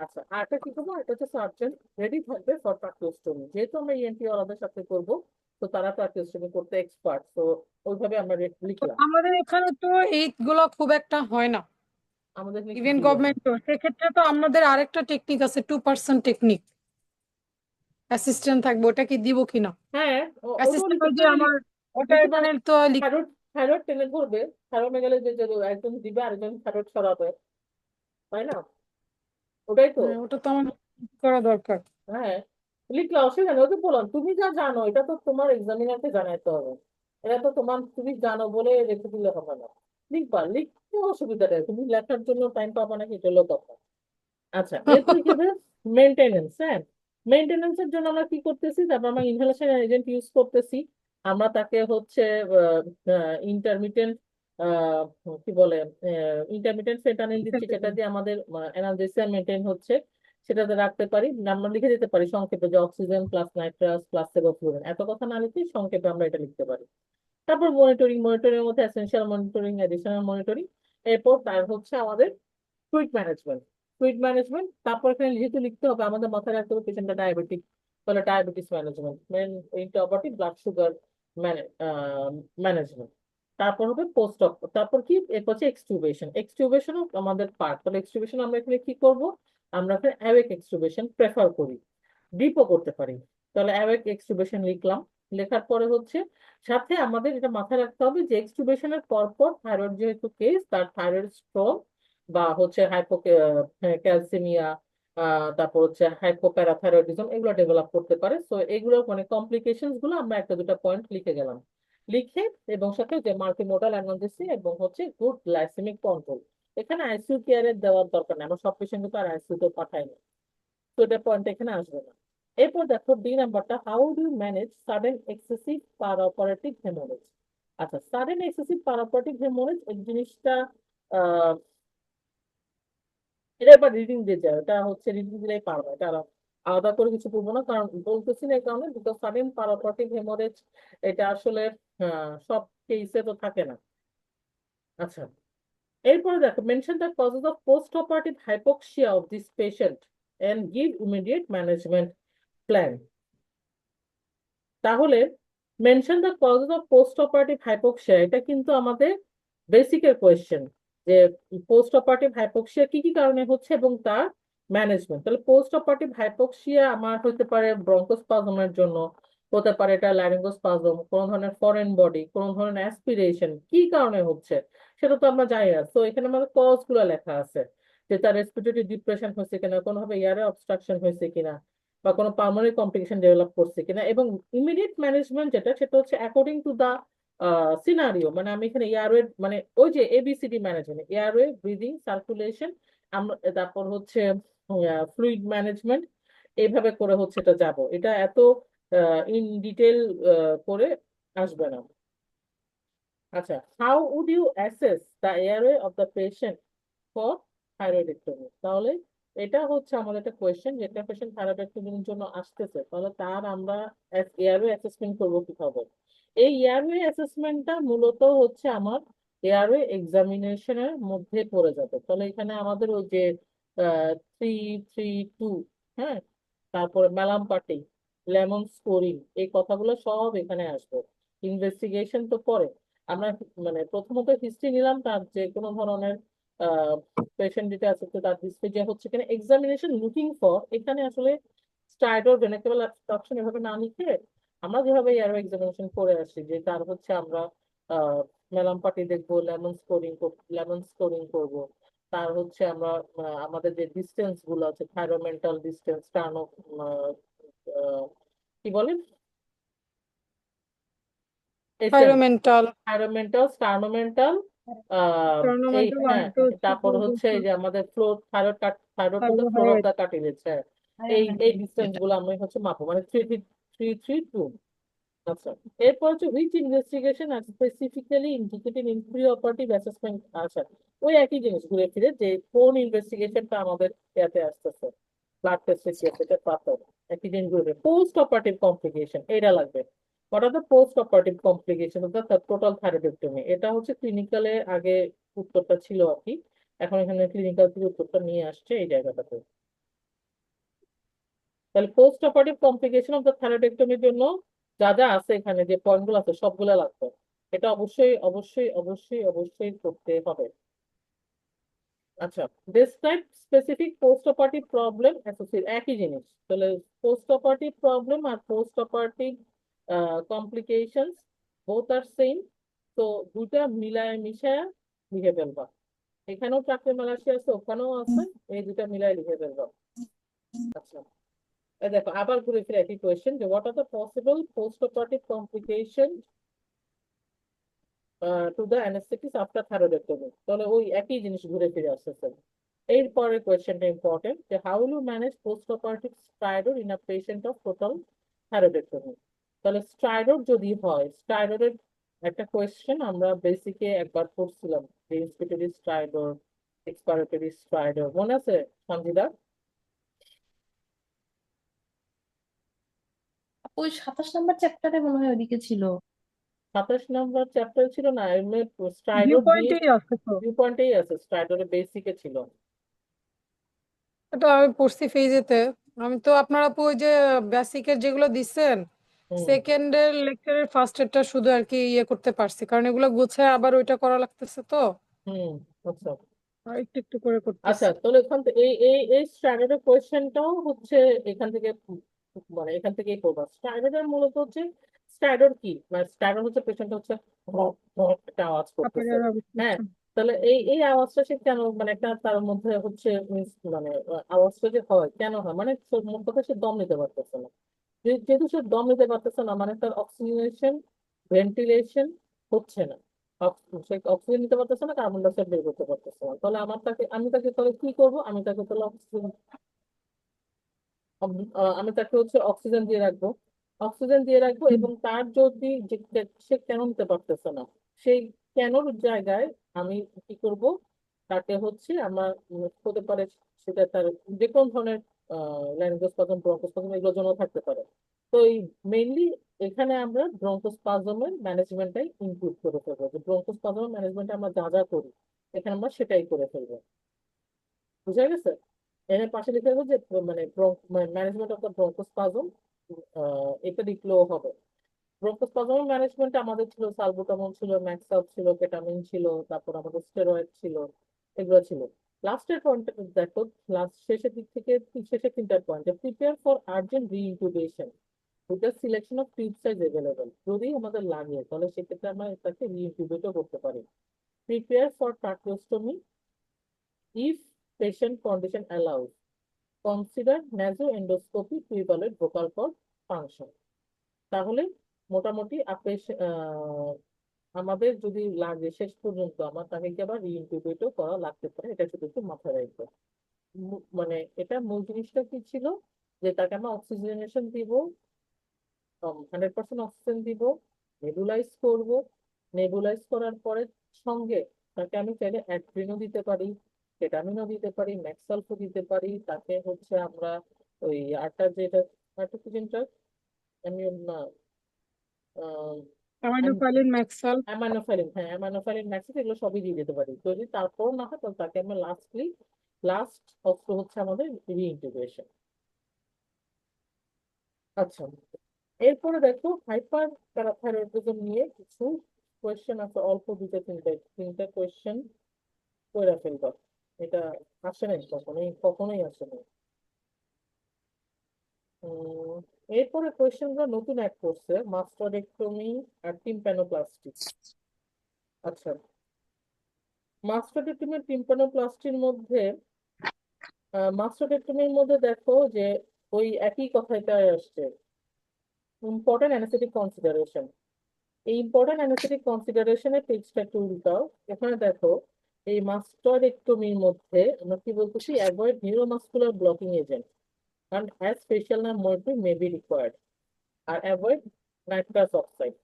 Speaker 1: আচ্ছা, আরটা কি করবো? এটা হচ্ছে সার্জন রেডি থাকবে ফর ট্রাকিওস্টোমি, যেহেতু আমরা ইএনটি ওয়ালাদের সাথে করবো, তো তারা ট্রাকিওস্টোমি করতে এক্সপার্ট, তো ওইভাবে আমরা
Speaker 3: তো
Speaker 1: লিখলাম।
Speaker 3: আমাদের এখানে তো এইগুলো খুব একটা হয় না,
Speaker 1: আমাদের এখানে কি
Speaker 3: ইভেন
Speaker 1: কি হয় না?
Speaker 3: গভর্নমেন্ট তো সেক্ষেত্রে তো আমাদের আরেকটা টেকনিক আছে 2% টেকনিক, অ্যাসিস্ট্যান্ট থাকবে, ওটা কি দিব কিনা?
Speaker 1: হ্যাঁ, ওটাও
Speaker 3: অ্যাসিস্ট্যান্ট ওই যে
Speaker 1: লিখতে
Speaker 3: আমার ওটা
Speaker 1: লিখতে পারো।
Speaker 3: মানে তো
Speaker 1: থাইরয়েড থাইরয়েড টেনে ধরবে, থাইরোমেগালি যে যে একজন দিবে আরেকজন থাইরয়েড সরাবে, তাই না? ওটাই তো।
Speaker 3: হ্যাঁ, ওটা তো আমার করা দরকার।
Speaker 1: হ্যাঁ, লিখলে অসুবিধা নেই। ওই যে বললাম, তুমি যা জানো এটা তো তোমার এক্সামিনারকে জানাইতে হবে। এটা তো তুমি জানো বলে রেখে দিলে হবে না। লিখবা, লিখতে অসুবিধা নেই, তুমি লেখার জন্য টাইম পাবা নাকি এটা হলো কথা। আচ্ছা, এরপরে কি হবে? মেনটেনেন্স। হ্যাঁ, মেনটেনেন্সের জন্য আমরা কি করতেছি? তারপর আমরা ইনহেলেশন এজেন্ট ইউজ করতেছি। আমরা তাকে হচ্ছে ইন্টারমিটেন্ট কি বলে, ইন্টারমিটেন্ট ফেন্টানিল দিচ্ছি, সেটা দিয়ে আমাদের অ্যানালজেসিয়া মেনটেন হচ্ছে, সেটাতে রাখতে পারি। আমরা লিখে দিতে পারি সংক্ষেপে যে অক্সিজেন প্লাস নাইট্রাস প্লাস সেভোফ্লুরিন, এত কথা না লিখে সংক্ষেপে আমরা এটা লিখতে পারি। তারপর মনিটরিং, মনিটরিং এর মধ্যে এসেনশিয়াল মনিটরিং, অ্যাডিশনাল মনিটরিং। এরপর তার হচ্ছে আমাদের ফ্লুইড ম্যানেজমেন্ট। ফ্লুইড ম্যানেজমেন্ট, তারপর এখানে যেহেতু লিখতে হবে, আমাদের মাথায় রাখতে হবে পেশেন্টটা ডায়াবেটিক, তাহলে diabetes management, main intraoperative blood sugar management. তারপর হবে পোস্ট অপ, তারপর কি এরপর হচ্ছে এক্সটিউবেশন। এক্সটিউবেশনও আমাদের পার্ট। তাহলে এক্সটিউবেশন আমরা এখানে কি করব? আমরা এখানে অ্যাওয়েক এক্সটিউবেশন প্রেফার করি, ডিপও করতে পারি। তাহলে অ্যাওয়েক এক্সটিউবেশন লিখলাম। লেখার পরে হচ্ছে সাথে আমাদের এটা মাথায় রাখতে হবে যে এক্সটিউবেশনের পর পর থাইরয়েড যেহেতু কেস, তার থাইরয়েড স্ট্রোক বা হচ্ছে হাইপো ক্যালসিমিয়া, তারপর হচ্ছে হাইপোপ্যারাথাইরয়েডিজম, এগুলো ডেভেলপ করতে পারে। সো এগুলো মানে কমপ্লিকেশনস গুলো আমরা একটা দুটা পয়েন্ট লিখে গেলাম। লিখে এবং সাথে যে মাল্টিমোডাল অ্যানালজেসিস এবং হচ্ছে গুড গ্লাইসেমিক কন্ট্রোল। এখানে আইসিইউ কেয়ারের দেওয়ার দরকার নেই, আমরা সব পেশেন্ট তো আর আইসিইউ তে পাঠাই না, তো এটা পয়েন্ট এখানে আসবে না। এরপর দেখো ডি নাম্বারটা, how do you manage sudden excessive perioperative haemorrhage. আচ্ছা, সাডেন এক্সেসিভ পারাঅপারেটিভ হেমোরেজ এই জিনিসটা আহ এটা এবার রিডিং দিয়ে যায়, এটা হচ্ছে রিডিং দিলেই পারবে, এটা আর আলাদা করে কিছু বলবো না, কারণ বলতেছি না এই কারণে বিকজ সাডেন পারাঅপারেটিভ হেমোরেজ এটা আসলে সব কেসে তো থাকে না। আচ্ছা, এরপরে দেখো, mention the causes of post operative hypoxia of this patient and give immediate management plan. তাহলে mention the causes of post operative hypoxia, এটা কিন্তু আমাদের বেসিকের কোয়েশ্চেন, যে পোস্ট অপারেটিভ হাইপোক্সিয়া কি কি কারণে হচ্ছে এবং তার ম্যানেজমেন্ট। তাহলে পোস্ট অপারেটিভ হাইপোক্সিয়া আমার হতে পারে ব্রঙ্কোস্পাজমের জন্য, হতে পারে এটা ল্যারিঙ্গোস্পাজম, কোন ধরনের ফরেন বডি, কোন ধরনের অ্যাসপিরেশন, কি কারণে হচ্ছে সেটা তো আমরা জানি না। তো এখানে আমাদের কজ গুলো লেখা আছে, যে তার রেসপিরেটরি ডিপ্রেশন হয়েছে কিনা, কোনোভাবে এয়ারে অবস্ট্রাকশন হয়েছে কিনা, বা কোনো পালমোনারি কমপ্লিকেশন ডেভেলপ করছে কিনা, এবং ইমিডিয়েট ম্যানেজমেন্ট যেটা সেটা হচ্ছে অ্যাকর্ডিং টু দা সিনারিও। মানে আমি এখানে এয়ারওয়ে মানে ওই যে ABCD management, airway, breathing, circulation, আমরা তারপর হচ্ছে ফ্লুইড ম্যানেজমেন্ট, এইভাবে করে হচ্ছে এটা যাব, এটা এত ইন ডিটেল করে আসবে না। আচ্ছা, how would you assess the airway of the patient for thyroidectomy. তাহলে এটা হচ্ছে আমাদের একটা কোয়েশ্চেন, যেটা পেশেন্ট থাইরয়েডেক্টমির জন্য আসতেছে, তাহলে তার আমরা এয়ারওয়ে অ্যাসেসমেন্ট করবো কিভাবে? এই এয়ারওয়ে অ্যাসেসমেন্টটা মূলত হচ্ছে আমার এয়ারওয়ে এক্সামিনেশনের মধ্যে পড়ে যাবে। তাহলে এখানে আমাদের ওই যে 3-3-2, হ্যাঁ, তারপরে ম্যালাম পার্টি, লেমন স্কোরিং, এই কথাগুলো সব এখানে আসবে। ইনভেস্টিগেশন তো পরে, আমরা মানে প্রথমত হিস্ট্রি নিলাম, তার যে কোনো ধরনের পেশেন্ট ডিটেলস আছে তার হিস্ট্রি, যে হচ্ছে এখানে এক্সামিনেশন লুকিং ফর, এখানে আসলে স্টাইডর ভেনেকেবল অবস্ট্রাকশন এভাবে না লিখে আমরা যেভাবে এয়ারওয়ে এক্সামিনেশন করে আসি, যে তার হচ্ছে আমরা মেলাম পার্টি দেখবো, লেমন স্কোরিং করবো, তার হচ্ছে আমরা আমাদের যে ডিস্টেন্স গুলো আছে, থাইরোমেন্টাল ডিস্টেন্স, টার্ন কি বলে,
Speaker 3: environmental,
Speaker 1: থাইরোমেন্টাল, স্টার্নোমেন্টাল, এই
Speaker 3: environmental
Speaker 1: হ্যাঁ,
Speaker 3: আরেকটা হচ্ছে
Speaker 1: তারপর হচ্ছে এই যে আমাদের floor, thyroid to the floor of
Speaker 3: carbohydrate,
Speaker 1: the cartilage, হ্যাঁ, এই ডিস্টেন্স গুলো আমরা হচ্ছে মাপবো, মানে 3-3-2। আচ্ছা, এরপর হচ্ছে হুইচ ইনভেস্টিগেশন আর specifically indicated in pre operative assessment. আচ্ছা, ওই একই জিনিস ঘুরে ফিরে, যে কোন ইনভেস্টিগেশনটা আমাদের ইয়াতে আসতেছে, ব্লাড টেস্টের কি আছে, এটা পাথর, একই জিনিস ঘুরে পোস্ট অপারেটিভ কমপ্লিকেশন, এটা লাগবে। What are the post operative complication of the total thyroidectomy, এটা হচ্ছে ক্লিনিক্যালে আগে উত্তরটা ছিল আর কি, এখন এখানে ক্লিনিক্যাল থেকে উত্তরটা নিয়ে আসছে এই জায়গাটাতে। তাহলে post operative complication of the থাইরয়েডেক্টমির জন্য যা যা আছে এখানে যে পয়েন্টগুলো আছে সবগুলো লাগবে, এটা অবশ্যই অবশ্যই অবশ্যই অবশ্যই করতে হবে। আচ্ছা, describe specific post operative problem associate, একই জিনিস। তাহলে পোস্ট অপারেটিভ প্রবলেম আর পোস্ট অপারেটিভ কমপ্লিকেশনস বোথ আর সেম, তো দুটা মিলায় মিশায় লিখে ফেলবা। এখানেও চারটে মালয়েশিয়া আছে, ওখানেও আছে, এই দুটা মিলায় লিখে ফেলবা। আচ্ছা, দেখো আবার ঘুরে ফিরে একই কোয়েশ্চেন, যে what are the possible post operative complication to the anaesthetist after thyroidectomy, তাহলে ওই একই জিনিস ঘুরে ফিরে আসতেছে। এরপরে কোয়েশ্চেনটা ইম্পর্টেন্ট, যে how will you manage post operative stridor in a patient of total thyroidectomy. তাহলে স্টাইরয়েড যদি হয়, স্টাইরয়েডের একটা কোয়েশ্চেন আমরা বেসিকে একবার পড়ছিলাম, যে ইন্সপিরেটরি স্টাইরয়েড, এক্সপারেটরি স্টাইরয়েড, মনে আছে সঞ্জিদা?
Speaker 2: ওই 27 নম্বর চ্যাপ্টারে মনে হয় ওদিকে ছিল।
Speaker 1: 27 নম্বর চ্যাপ্টার ছিল না, এমনি
Speaker 3: ভিউ
Speaker 1: স্টাইরয়েড বেস
Speaker 3: পয়েন্টেই আছে তো।
Speaker 1: ভিউ পয়েন্টেই আছে, স্টাইরয়েডের বেসিকে ছিল।
Speaker 3: এটা আমি পড়ছি ফেজেতে। আমি তো আপনার আপু ওই যে বেসিকের যেগুলো দিচ্ছেন,
Speaker 1: হুম
Speaker 3: সেকেন্ডের লেকচারের ফার্স্ট এরটা শুধু আর কি ইয়ে করতে পারছি, কারণ এগুলো গুছায় আবার ওইটা করা লাগতেছে তো,
Speaker 1: হুম। আচ্ছা
Speaker 3: আর একটু একটু করে
Speaker 1: আচ্ছা,
Speaker 3: করতেছি।
Speaker 1: তাহলে এখান থেকে এই এই এই স্ট্যান্ডার্ডের কোয়েশ্চেনটাও হচ্ছে এখান থেকে মানে এখান থেকেই পড়বা। স্ট্যান্ডার্ডের মূলত হচ্ছে, স্ট্যান্ডার্ড কি, মানে স্ট্যান্ডার্ড হচ্ছে পেশেন্ট হচ্ছে একটা আওয়াজ করতেছে।
Speaker 3: আপনার
Speaker 1: হ্যাঁ, তাহলে এই এই আওয়াজটা সে কেন, মানে একটা তার মধ্যে হচ্ছে মানে আওয়াজটা যে হয় কেন হয়, মানে মোট কথা সে দম নিতে পারতেছে না। যেহেতু সে দম নিতে পারতেছে না, মানে তার অক্সিজেনেশন, ভেন্টিলেশন হচ্ছে না। সে অক্সিজেন নিতে পারতেছে না, কার্বন ডাইঅক্সাইড বের করতে পারতেছে না, তাহলে আমি তাকে তাহলে কি করবো, আমি তাকে তাহলে অক্সিজেন, আমি তাকে হচ্ছে অক্সিজেন দিয়ে রাখবো। অক্সিজেন দিয়ে রাখবো, এবং তার যদি সে কেন নিতে পারতেছে না, সেই কেনর জায়গায় আমি কি করব, তাকে হচ্ছে আমার হতে পারে সেটা তার যে কোনো ধরনের ল্যারিঙ্গোস্পাজম, ব্রঙ্কোস্পাজম এগুলোর জন্য থাকতে পারে। তো এই মেইনলি এখানে আমরা ব্রঙ্কোস্পাজমের ম্যানেজমেন্টটাই ইনক্লুড করে ফেলবো, যে ব্রঙ্কোস্পাজমের ম্যানেজমেন্ট আমরা যা যা করি এখানে আমরা সেটাই করে ফেলবো। বুঝা গেছে? এর পাশে লিখে দেবো যে মানে ম্যানেজমেন্ট অফ দ্য ব্রঙ্কোস্পাজম, এটা লিখলেও হবে। ব্রঙ্কোস্পাজম ম্যানেজমেন্ট আমাদের ছিল সালবুটামল ছিল, ম্যাক্সাল ছিল, কেটামিন ছিল, তারপর আমাদের স্টেরয়েড ছিল, এগুলো ছিল। লাস্টের পয়েন্ট দেখো, লাস্ট শেষের দিক থেকে শেষের তিনটার point, prepare for urgent reintubation with the selection of tube size available. যদি আমাদের লাগে তাহলে সেক্ষেত্রে আমরা এটাকে রিইনকিউবেটও করতে পারি। Prepare for ট্রাকিওস্টমি if patient condition allows. Consider nasoendoscopy to evaluate vocal cord function. তাহলে মোটামুটি আমাদের যদি লাগে শেষ পর্যন্ত আমার তাকে কি আবার রিইনকিউবেটও করা লাগতে পারে, এটা শুধু একটু মাথায় রাখবো। মানে এটা মূল জিনিসটা কি ছিল, যে তাকে আমরা অক্সিজেনেশন দিব, 100% অক্সিজেন দিব, নেবুলাইজ করব, নেবুলাইজ করার পরে সঙ্গে তাকে আমি চাইলে অ্যাড্রিনও দিতে পারি, কেটামিনও দিতে পারি, ম্যাক্সালফো দিতে পারি, তাকে হচ্ছে আমরা ওই আরটা যেটা আরটা কি যেটা আমি না
Speaker 3: অ্যামাইনোফাইলিন ম্যাক্সাল।
Speaker 1: অ্যামাইনোফাইলিন, হ্যাঁ অ্যামাইনোফাইলিন ম্যাক্সাল, এগুলো সবই দিয়ে দিতে পারি। যদি তারপর না হয় তাহলে তাকে আমরা লাস্ট অস্ত্র হচ্ছে আমাদের রিইন্টিগ্রেশন। আচ্ছা, এরপরে দেখো হাইপার প্যারাথাইরয়েডিজম নিয়ে কিছু কোয়েশ্চেন আছে, অল্প দুটো তিনটা কোয়েশ্চেন করে ফেলবা। এটা আসে নাই কখনোই, কখনোই আসে নাই। উম, এরপরে কোয়েশ্চেন গুলো নতুন অ্যাড করছে, মাস্টারেক্টমি আর টিম্প্যানোপ্লাস্টি। আচ্ছা, মাস্টারেক্টমি আর টিম্প্যানোপ্লাস্টির মধ্যে মাস্টারেক্টমির মধ্যে দেখো যে ওই একই কথাটাই আসছে, ইম্পর্টেন্ট অ্যানেস্থেটিক কনসিডারেশন। এই ইম্পর্টেন্ট অ্যানেস্থেটিক কনসিডারেশনের পেজটা একটু উল্টাও। এখানে দেখো এই মাস্টারেক্টমির মধ্যে আমরা কি বলতেছি, avoid neuromuscular blocking agent and as facial nerve monitoring may be required, আর অ্যাভয়েড নাইট্রাস অক্সাইড।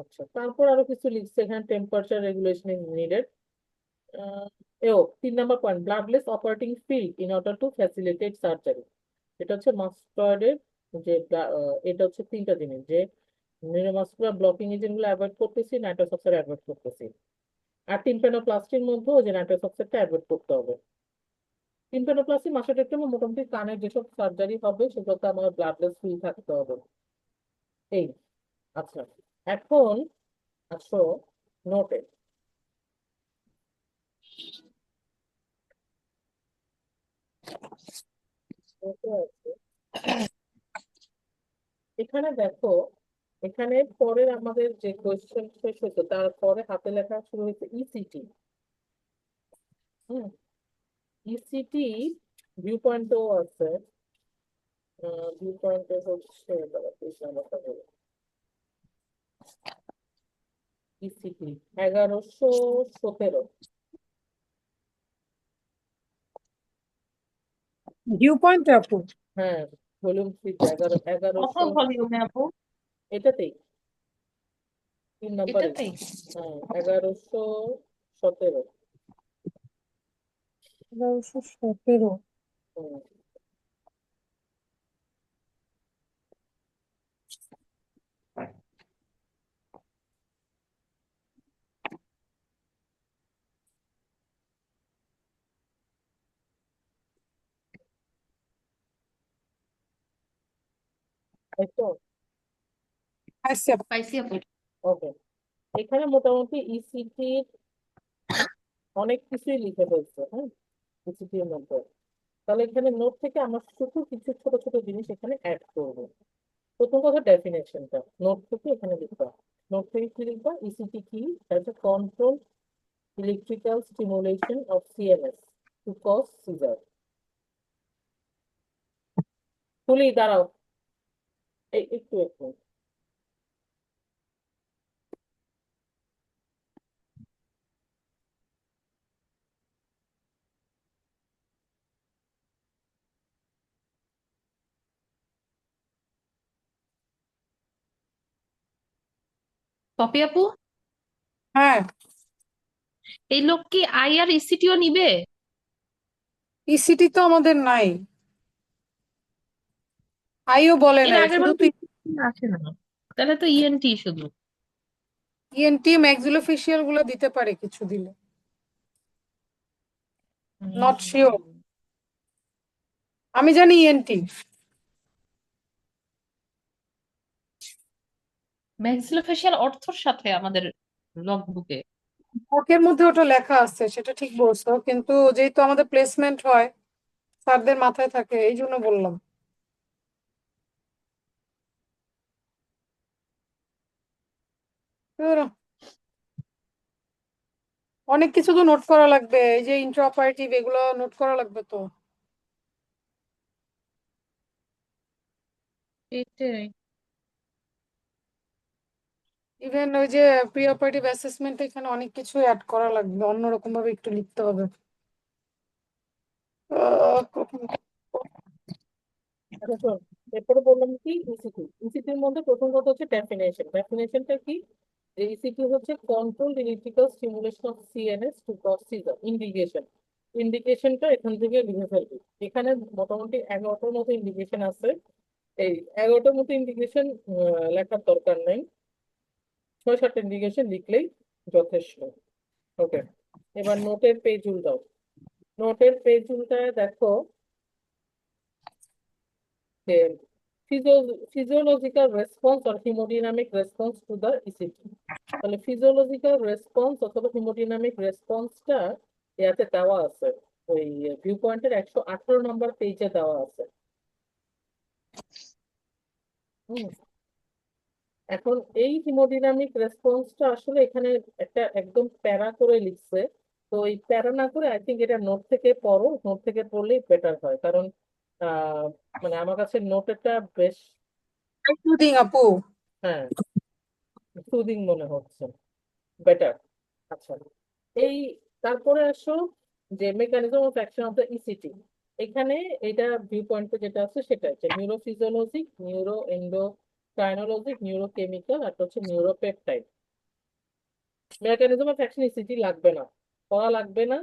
Speaker 1: আচ্ছা, তারপর আরো কিছু লিখছে এখানে, টেম্পারেচার রেগুলেশন ইজ নিডেড। এও 3 number point, bloodless operating field in order to facilitate surgery. এটা হচ্ছে মাস্টার্ডের যে এটা হচ্ছে তিনটা জিনিস, যে নিউরোমাস্কুলার ব্লকিং এজেন্ট গুলো অ্যাভয়েড করতেছি, নাইট্রাস অক্সাইড অ্যাভয়েড করতেছি, আর টিম্প্যানোপ্লাস্টির মধ্যেও যে নাইট্রাস অক্সাইডটা অ্যাভয়েড করতে হবে। টিম্প্যানোপ্লাস্টি মাস্টারেক্টমি মোটামুটি কানের যেসব সার্জারি হবে সেগুলোতে আমার ব্লাডলেস ফিল থাকতে হবে। এই, আচ্ছা, এখন আসো নোটে। নোটে আছে, এখানে দেখো, এখানে পরের আমাদের যে কোয়েশ্চেন শেষ হতো তারপরে হাতে লেখা শুরু হয়েছে ইসিটি। হুম, ইসিটি ভিউ পয়েন্টও আছে। ভিউ পয়েন্টে হচ্ছে দাঁড়া, 23 নম্বরটা বলো। ইসিটি 1117।
Speaker 3: ভিউ পয়েন্ট আপু?
Speaker 1: হ্যাঁ, ভলিউম 3
Speaker 2: কত
Speaker 1: 1100।
Speaker 2: ভলিউমে আপু?
Speaker 1: এটাতেই 3 নাম্বারে।
Speaker 2: এটাতেই?
Speaker 1: হ্যাঁ, 1117।
Speaker 3: 1117।
Speaker 1: হুম, তাই তো?
Speaker 3: পাইছি আপু।
Speaker 2: পাইছি আপু।
Speaker 1: ওকে, এখানে মোটামুটি ইসিটির অনেক কিছুই লিখে ফেলছে, হ্যাঁ, ইসিটির মধ্যে। তাহলে এখানে নোট থেকে আমরা শুধু কিছু ছোট ছোট জিনিস এখানে অ্যাড করবো। প্রথম কথা ডেফিনেশনটা নোট থেকে এখানে লিখবা। নোট থেকে কি লিখবা? ইসিটি কি? একটা control electrical stimulation of CNS to cause seizure. তুলি দাঁড়াও, একটু একটু।
Speaker 2: পপি আপু,
Speaker 3: হ্যাঁ,
Speaker 2: এই লোক কি আই আর ইসিটিও নিবে?
Speaker 3: ইসিটি তো আমাদের নাই, আইও বলে
Speaker 2: এর
Speaker 3: নাই,
Speaker 2: আগের
Speaker 3: শুধু
Speaker 2: বার তো
Speaker 3: তুই
Speaker 2: ENT আসে না, তাহলে তো ইএনটি শুধু।
Speaker 3: ইএনটি ম্যাক্সিলোফেশিয়াল গুলো দিতে পারে কিছু দিলে, নট শিওর। আমি জানি ইএনটি।
Speaker 2: ম্যাক্সিলোফেশিয়াল অর্থর সাথে আমাদের লগ বুকে।
Speaker 3: বুকের মধ্যে ওটা লেখা আছে, সেটা ঠিক বলছো, কিন্তু যেহেতু আমাদের প্লেসমেন্ট হয় স্যারদের মাথায় থাকে, এই জন্য বললাম। ধুর, অনেক কিছু তো নোট করা লাগবে, এই যে ইন্ট্রাঅপারেটিভ এগুলো নোট করা লাগবে তো।
Speaker 2: এটাই।
Speaker 3: ইভেন ওই যে প্রি অপারেটিভ অ্যাসেসমেন্ট, এখানে অনেক কিছু অ্যাড করা লাগবে, অন্যরকম ভাবে একটু লিখতে হবে। কখন-
Speaker 1: আচ্ছা শোন, এরপরে বললাম কি ইসিটি। ইসিটির মধ্যে প্রথম কথা হচ্ছে ডেফিনেশন। ডেফিনেশনটা কি? যে ইসিটি হচ্ছে control electrical stimulation of CNS to cause seizure. Indication, ইন্ডিকেশনটা এখান থেকে লিখে ফেলবি। এখানে মোটামুটি 11টার মতো ইন্ডিকেশন আছে। এই 11টার মতো ইন্ডিকেশন লেখার দরকার নাই, 6-7টা ইন্ডিকেশন লিখলেই যথেষ্ট। ওকে, এবার নোটের পেজ উল্টাও। নোটের পেজ উল্টায় দেখো যে physiological response or hemodynamic response to the ECG। তাহলে ফিজিওলজিক্যাল রেসপন্স অথবা হিমোডিনামিক রেসপন্সটা ইয়াতে দেওয়া আছে, ওই ভিউ পয়েন্টের 118 নম্বর পেজে দেওয়া আছে। হুম, এখন এই হিমোডিনামিক রেসপন্সটা আসলে এখানে একটা একদম প্যারা করে লিখছে। তো এই প্যারা না করে আই থিঙ্ক এটা নোট থেকে পড়ো, নোট থেকে পড়লেই বেটার হয়, কারণ আহ মানে আমার কাছে নোটেরটা বেশ,
Speaker 3: সুদিং আপু।
Speaker 1: হ্যাঁ, সুদিং মনে হচ্ছে, বেটার। আচ্ছা, এই তারপরে আসো যে mechanism of action of the ECT. এখানে এটা ভিউ পয়েন্টে যেটা আছে সেটা হচ্ছে নিউরোফিজিওলজিক, নিউরো এন্ডোক্রাইনোলজিক, নিউরোকেমিক্যাল, আর হচ্ছে নিউরোপেপটাইড। মেকানিজম অফ অ্যাকশন ইসিটি লাগবে না, পড়া লাগবে না।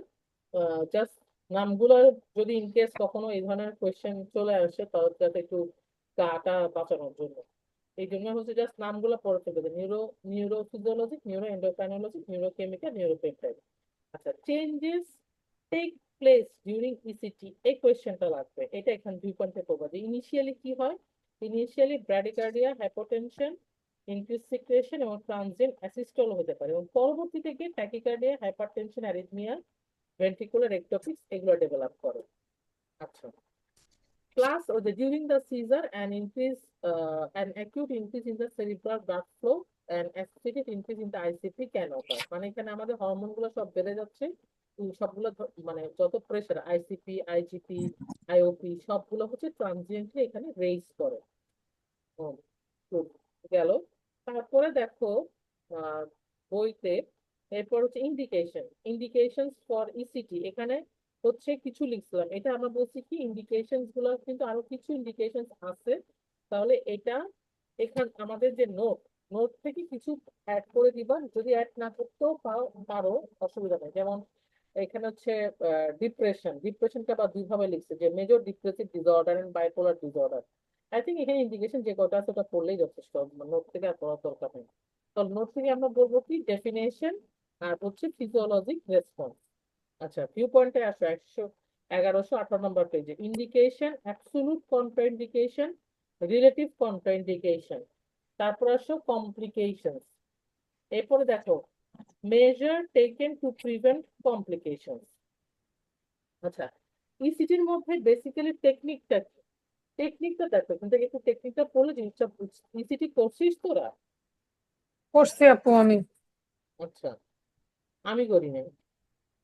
Speaker 1: জাস্ট নামগুলো, যদি ইনকেস কখনো এই ধরনের কোয়েশ্চেন চলে আসে তাহলে যাতে একটু গাটা বাঁচানোর জন্য, এই জন্য হচ্ছে জাস্ট নামগুলো পড়ে ফেলবে। নিউরোফিজিওলজিক, নিউরো এন্ডোক্রাইনোলজিক, নিউরোকেমিক্যাল, নিউরোপেপটাইড। আচ্ছা, চেঞ্জেস টেক প্লেস ডিউরিং ইসিটি, এই কোয়েশ্চেনটা লাগবে। এটা এখানে দুই পয়েন্টে পড়বা যে ইনিশিয়ালি কি হয়। Initially bradycardia, hypotension, increase secretion এবং ট্রানজিয়েন্ট অ্যাসিস্টল হতে পারে, এবং পরবর্তীতে গিয়ে ট্যাকিকার্ডিয়া, হাইপারটেনশন, অ্যারিথমিয়া, ভেন্ট্রিকুলার এক্টোপিক্স এগুলো ডেভেলপ করে। আচ্ছা, plus during the seizure an acute increase in the cerebral blood flow and associated increase in the ICP can occur। মানে এখানে আমাদের হরমোন গুলো সব বেড়ে যাচ্ছে, এই সবগুলো মানে যত প্রেশার আইসিপি, আইজিপি, আইওপি সবগুলো হচ্ছে ট্রানজিয়েন্টলি এখানে রেইজ করে। হুম, good, গেল। তারপরে দেখো বইতে। এরপর হচ্ছে ইন্ডিকেশনস ফর ইসিটি, এখানে হচ্ছে কিছু লিখছিলাম, এটা আমরা বলছি কি ইন্ডিকেশনস গুলো, কিন্তু আরো কিছু ইন্ডিকেশনস আছে। তাহলে এটা আমাদের যে নোট, নোট থেকে কিছু অ্যাড করে দিবা, যদি অ্যাড না করতেও পারো অসুবিধা নেই। যেমন এখানে হচ্ছে ডিপ্রেশনটা বা দুইভাবে লিখছে, যে major depressive disorder and bipolar disorder. I think এখানে ইন্ডিকেশন যে কটা আছে ওটা পড়লেই যথেষ্ট, নোট থেকে আর পড়ার দরকার নেই। তো নোট থেকে আমরা বলবো কি ডেফিনেশন আর হচ্ছে ফিজিওলজিক রেসপন্স। আচ্ছা, ভিউ পয়েন্টে আসো, 1158 নম্বর পেজে। Indication, absolute contraindication, relative contraindication, তারপর আসো কমপ্লিকেশনস। এরপরে দেখো measure taken to prevent complications. আচ্ছা, ইসিটির মধ্যে বেসিক্যালি টেকনিকটা দেখো, এখান থেকে একটু টেকনিকটা পড়লে জিনিসটা ইসিটি করছিস তোরা?
Speaker 3: করছি আপু আমি।
Speaker 1: আচ্ছা, আমি করি নাই।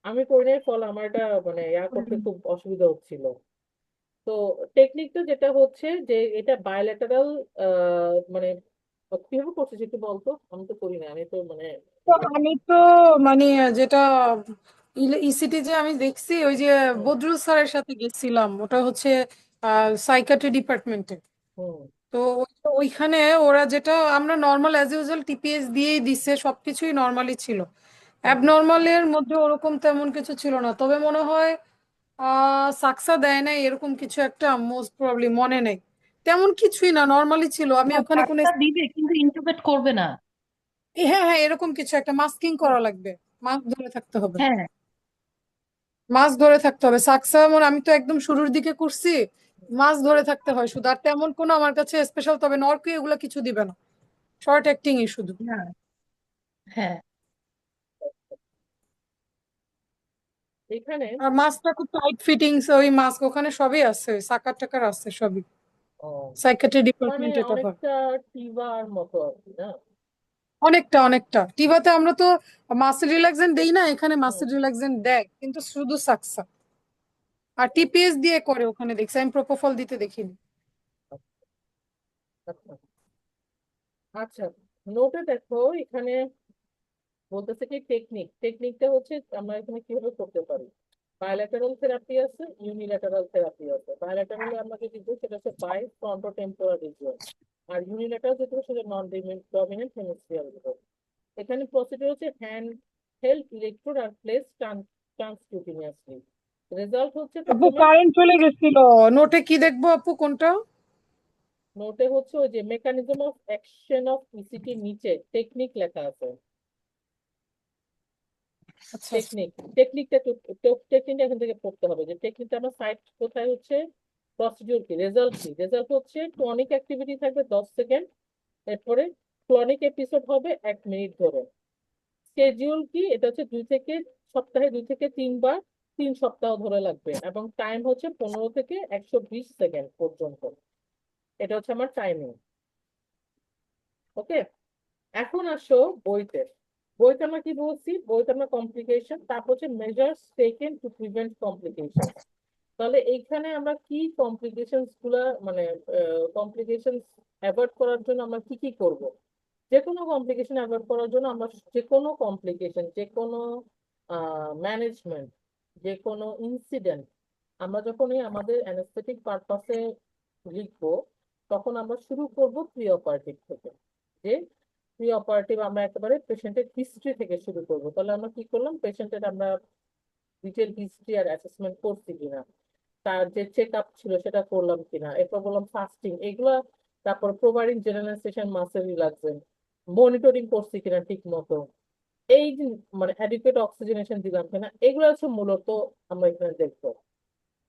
Speaker 1: আমি করি নাই, ফলে আমার এটা মানে করতে
Speaker 3: হুম।
Speaker 1: খুব অসুবিধা হচ্ছিল। তো টেকনিকটা যেটা হচ্ছে যে এটা বায়োল্যাটারাল, মানে কিভাবে করছিস একটু বলতো, আমি তো করি না, আমি তো মানে
Speaker 3: তো আমি তো মানে যেটা ইসিটি যে আমি দেখছি ওই যে
Speaker 1: হুম
Speaker 3: বদরুল স্যারের সাথে গেছিলাম, ওটা হচ্ছে সাইকাট্রি ডিপার্টমেন্টে।
Speaker 1: হুম
Speaker 3: তো ওইখানে ওরা যেটা আমরা নর্মাল অ্যাজ ইউজুয়াল টিপিএস দিয়েই দিছে, সবকিছুই নর্মালি ছিল।
Speaker 1: হুম
Speaker 3: অ্যাবনর্মালের মধ্যে ওরকম তেমন কিছু ছিল না, তবে মনে হয় সাকসা দেয় নাই এরকম কিছু একটা, মোস্ট প্রবাবলি মনে নেই। তেমন কিছুই না, নর্মালি ছিল। আমি
Speaker 2: না,
Speaker 3: ওখানে কোনো
Speaker 2: সাতটা দিবে কিন্তু ইন্টুবেট করবে না।
Speaker 3: হ্যাঁ হ্যাঁ, এরকম কিছু একটা মাস্কিং করা লাগবে, মাস্ক ধরে থাকতে হবে।
Speaker 2: হ্যাঁ,
Speaker 3: মাস্ক ধরে থাকতে হবে সাকসা, মানে আমি তো একদম শুরুর দিকে করছি, মাস্ক ধরে থাকতে হয় শুধু। আর তেমন কোনো আমার কাছে স্পেশাল, তবে নরকে এগুলো কিছু দিবে না, শর্ট অ্যাক্টিংই শুধু।
Speaker 2: না, হ্যাঁ,
Speaker 1: এখানে
Speaker 3: আর মাস্কটা খুব টাইট ফিটিংস, ওই মাস্ক ওখানে সবই আছে, সাকার টাকার আছে সবই,
Speaker 1: ও,
Speaker 3: সাইকিয়াট্রি
Speaker 1: মানে
Speaker 3: ডিপার্টমেন্ট এটা হয়।
Speaker 1: অনেকটা টিভার মতো আর কি, না?
Speaker 3: অনেকটা অনেকটা টিভাতে আমরা তো মাসেল রিল্যাক্সেন্ট দেই না, এখানে
Speaker 1: হুম,
Speaker 3: মাসেল রিল্যাক্সেন্ট দেয় কিন্তু শুধু সাকসা। আর টিপিএস দিয়ে করে ওখানে দেখছি, আমি প্রোপোফল দিতে দেখিনি।
Speaker 1: আচ্ছা আচ্ছা, নোটে দেখো এখানে বলতেছে কি টেকনিকটা হচ্ছে আমরা এখানে কিভাবে করতে পারি। বায়োল্যাটারাল থেরাপি আছে, ইউনিল্যাটারাল থেরাপি আছে। বায়োল্যাটারালে আমরা যেটি দিই সেটা হচ্ছে বাই ফ্রন্টোটেম্পোরাল রিজিয়ন, আর ইউনিল্যাটারাল যেটা সেটা নন ডমিনেন্ট হেমিস্ফিয়ার। এখানে প্রসিডিউর হচ্ছে হ্যান্ড হেল্ড ইলেকট্রোড আর প্লেস ট্রান্সকিউটিনিয়াসলি। রেজাল্ট হচ্ছে
Speaker 3: আপু
Speaker 1: প্রথমে,
Speaker 3: কারেন্ট চলে গেছিল, নোটে কি দেখবো আপু কোনটা?
Speaker 1: নোটে হচ্ছে ওই যে মেকানিজম অফ অ্যাকশন অফ ইসিটি নিচে টেকনিক লেখা আছে।
Speaker 3: আচ্ছা আচ্ছা।
Speaker 1: টেকনিকটা এখান থেকে পড়তে হবে, যে টেকনিকটা আমার সাইট কোথায় হচ্ছে, প্রসিডিউর কি, রেজাল্ট হচ্ছে টনিক অ্যাক্টিভিটি থাকবে 10 সেকেন্ড, এরপরে ক্লনিক এপিসোড হবে 1 মিনিট ধরে। স্কেডিউল কি, এটা হচ্ছে সপ্তাহে 2 থেকে 3 বার, 3 সপ্তাহ ধরে লাগবে, এবং টাইম হচ্ছে 15 থেকে 120 সেকেন্ড পর্যন্ত। এটা হচ্ছে আমার টাইমিং। ওকে, এখন আসো বইতে। বইতে আমরা কি বলছি, বইতে আমরা কমপ্লিকেশন, তারপর হচ্ছে measures taken to prevent complication. তাহলে এইখানে আমরা কি কমপ্লিকেশনস গুলা, মানে কমপ্লিকেশনস অ্যাভয়েড করার জন্য আমরা কি কি করব। যে কোনো কমপ্লিকেশন অ্যাভয়েড করার জন্য আমরা যে কোনো কমপ্লিকেশন, যে কোনো ম্যানেজমেন্ট, যে কোনো ইনসিডেন্ট আমরা যখনই আমাদের অ্যানেস্থেটিক পারপাসে লিখবো, তখন আমরা শুরু করব প্রি অপারেটিভ থেকে। যে প্রি অপারেটিভ আমরা একেবারে পেশেন্টের হিস্ট্রি থেকে শুরু করব। তাহলে আমরা কি করলাম, পেশেন্টের আমরা ডিটেল হিস্ট্রি আর অ্যাসেসমেন্ট করছি কিনা, তার যে চেক আপ ছিল সেটা করলাম কিনা, এরপর বললাম ফাস্টিং এগুলা, তারপর providing generalisation muscle relaxant, monitoring করছি কিনা ঠিক মতো, এই যে মানে অ্যাডিকুয়েট অক্সিজেনেশন দিলাম কিনা, এগুলো হচ্ছে মূলত আমরা এখানে দেখবো।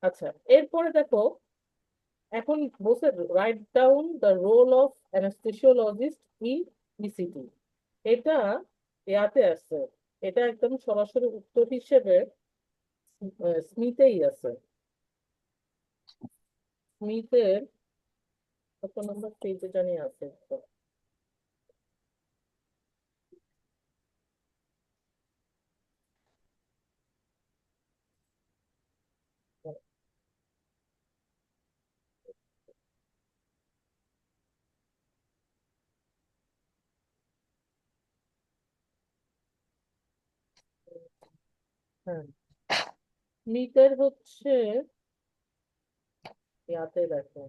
Speaker 1: আচ্ছা, এরপরে দেখো, এখন বলছে write down the role of anaesthesiologist in ECT. এটা ইয়াতে আছে, এটা একদম সরাসরি উত্তর হিসেবে স্মিথেই আছে। স্মিথের কত নম্বর পেজে জানি আছে তো। হ্যাঁ, স্মিথের হচ্ছে ইয়াতে দেখো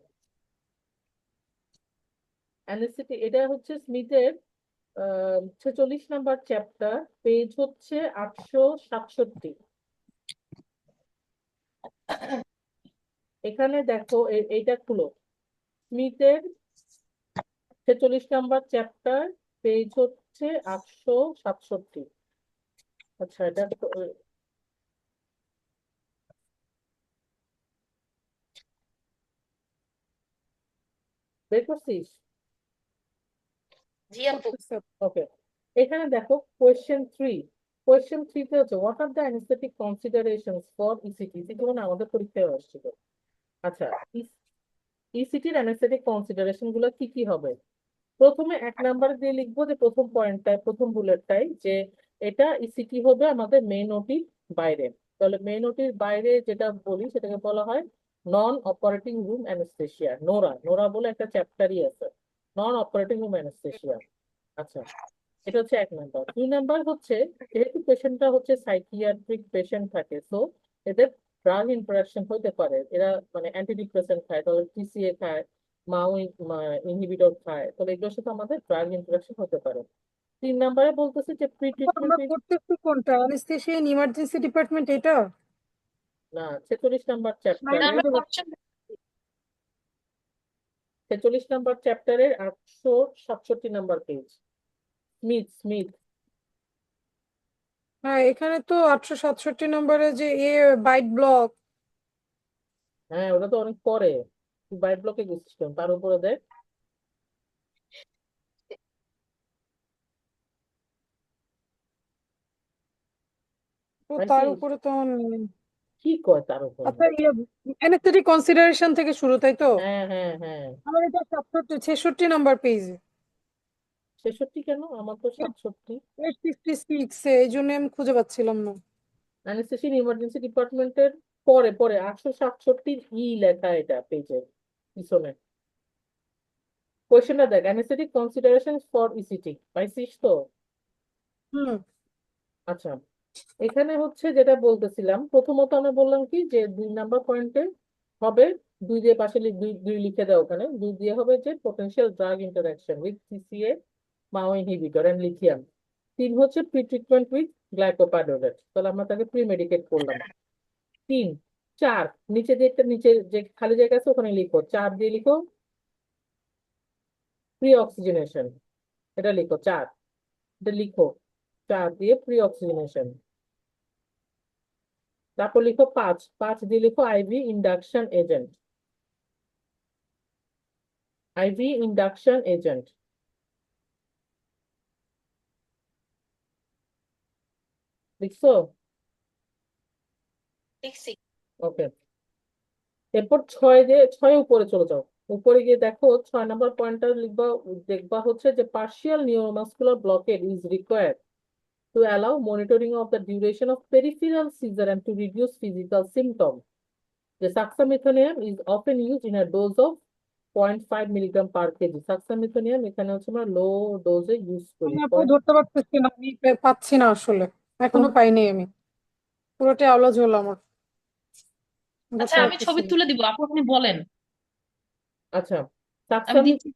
Speaker 1: অ্যানেস্থেটিক, এটা হচ্ছে স্মিথের 46 নাম্বার চ্যাপ্টার, পেজ হচ্ছে 867। এখানে দেখো এইটা খুলো, স্মিথের 46 নাম্বার চ্যাপ্টার, পেজ হচ্ছে 867। আচ্ছা, এটা বের করছিস?
Speaker 2: জি আপু।
Speaker 3: করতেছে।
Speaker 1: ওকে, এখানে দেখো কোয়েশ্চেন 3 তে হচ্ছে what are the anaesthetic considerations for ECT. ECT মানে আমাদের পরীক্ষায় আসছিল। আচ্ছা, ইসিটির অ্যানেস্থেটিক কনসিডারেশন গুলো কি কি হবে? প্রথমে 1 নাম্বার দিয়ে লিখবো যে প্রথম পয়েন্টটায়, প্রথম বুলেটটাই, যে এটা ইসিটি হবে আমাদের মেইন ওটির বাইরে। তাহলে মেইন ওটির বাইরে যেটা বলি সেটাকে বলা হয় নন operating room anaesthesia, Nora. Nora বলে একটা চ্যাপ্টারই আছে, নন অপারেটিং রুম অ্যানেস্থেশিয়া। আচ্ছা, এটা হচ্ছে 1 নাম্বার। 2 নাম্বার হচ্ছে যেহেতু পেশেন্টটা হচ্ছে সাইকিয়াট্রিক পেশেন্ট থাকে, সো এদের ড্রাগ ইন্টারাকশন হতে পারে। এরা মানে অ্যান্টিডিপ্রেসেন্ট খায়, তাহলে টিসিএ খায়, মাও ইনহিবিটর খায়, তাহলে এগুলোর সাথে আমাদের ড্রাগ ইন্টারাকশন হতে পারে। 3 নাম্বারে বলতেছে যে প্রি
Speaker 3: তো আমরা
Speaker 1: ট্রিটমেন্ট।
Speaker 3: করতেছি কোনটা, অ্যানেস্থেশিয়া ইমার্জেন্সি ডিপার্টমেন্ট এটা?
Speaker 1: না, 46 নাম্বার
Speaker 3: না,
Speaker 2: না,
Speaker 1: চ্যাপ্টারে,
Speaker 2: আমরা করছেন।
Speaker 1: 46 নাম্বার চ্যাপ্টারের 867 নাম্বার পেজ, স্মিথ স্মিথ।
Speaker 3: হ্যাঁ, এখানে তো 867 নম্বরে যে বাইট ব্লক।
Speaker 1: হ্যাঁ, ওটা তো অনেক পরে, তুই বাই ব্লকে গেছিস কেন? তার উপরে দেখ।
Speaker 3: তো তার
Speaker 1: পাইছিস?
Speaker 3: উপরে তো নেই।
Speaker 1: কি কয় তার উপরে?
Speaker 3: আচ্ছা, অ্যানেস্থেটিক কনসিডারেশন থেকে শুরু, তাই তো?
Speaker 1: হ্যাঁ হ্যাঁ হ্যাঁ।
Speaker 3: আমার এটা 66 নম্বর পেজে।
Speaker 1: 66 কেন? আমার তো 67।
Speaker 3: 856, এই জন্য আমি খুঁজে পাচ্ছিলাম না।
Speaker 1: অ্যানেস্থেসিয়া ইমার্জেন্সি ডিপার্টমেন্টের পরে পরে 867 লেখা এটা পেজের পিছনে। কোয়েশ্চেনটা দেখ, অ্যানেস্থেটিক কনসিডারেশন ফর ইসিটি, পাইছিস তো?
Speaker 3: হুম।
Speaker 1: আচ্ছা, এখানে হচ্ছে যেটা বলতেছিলাম, প্রথমত আমি বললাম কি যে 2 নাম্বার পয়েন্টে হবে, দুই দিয়ে পাশে দুই দুই লিখে দাও, ওখানে দুই দিয়ে হবে যে potential drug interaction with CCA, মাও ইনহিবিটর এন্ড লিথিয়াম। 3 হচ্ছে প্রি ট্রিটমেন্ট উইথ গ্লাইকোপাইরোলেট, তাহলে আমরা তাকে প্রি মেডিকেট করলাম। 3। 4, নিচে যে একটা নিচে যে খালি জায়গা আছে ওখানে লিখো, 4 দিয়ে লিখো প্রি অক্সিজেনেশন, এটা লিখো 4, এটা লিখো 4 দিয়ে প্রি অক্সিজেনেশন। তারপর লিখো 5, 5 দিয়ে লিখো IV induction agent, IV induction agent, লিখছো?
Speaker 2: দেখছি।
Speaker 1: ওকে, এরপর 6 দিয়ে 6 উপরে চলে যাও। উপরে গিয়ে দেখো 6 নাম্বার পয়েন্টটা লিখবা, দেখবা হচ্ছে যে partial neuromuscular blocked is required to allow monitoring of the duration of peripheral seizure and to reduce physical symptoms. The suxamethonium is often used in a dose of 0.5 milligram per kg. Suxamethonium এখানে হচ্ছে আমরা লো ডোজে use করি।
Speaker 3: আমি আপু ধরতে পারতেছি না, আমি পাচ্ছি না আসলে, এখনো পাইনি আমি। পুরোটাই আওলাজ হলো আমার,
Speaker 2: আচ্ছা,
Speaker 3: ধরতে
Speaker 2: আমি
Speaker 3: পারতেছি
Speaker 2: ছবি
Speaker 3: না।
Speaker 2: তুলে দিব আপু, আপনি বলেন।
Speaker 1: আচ্ছা,
Speaker 2: আমি
Speaker 1: সাকসাম
Speaker 2: দিচ্ছি।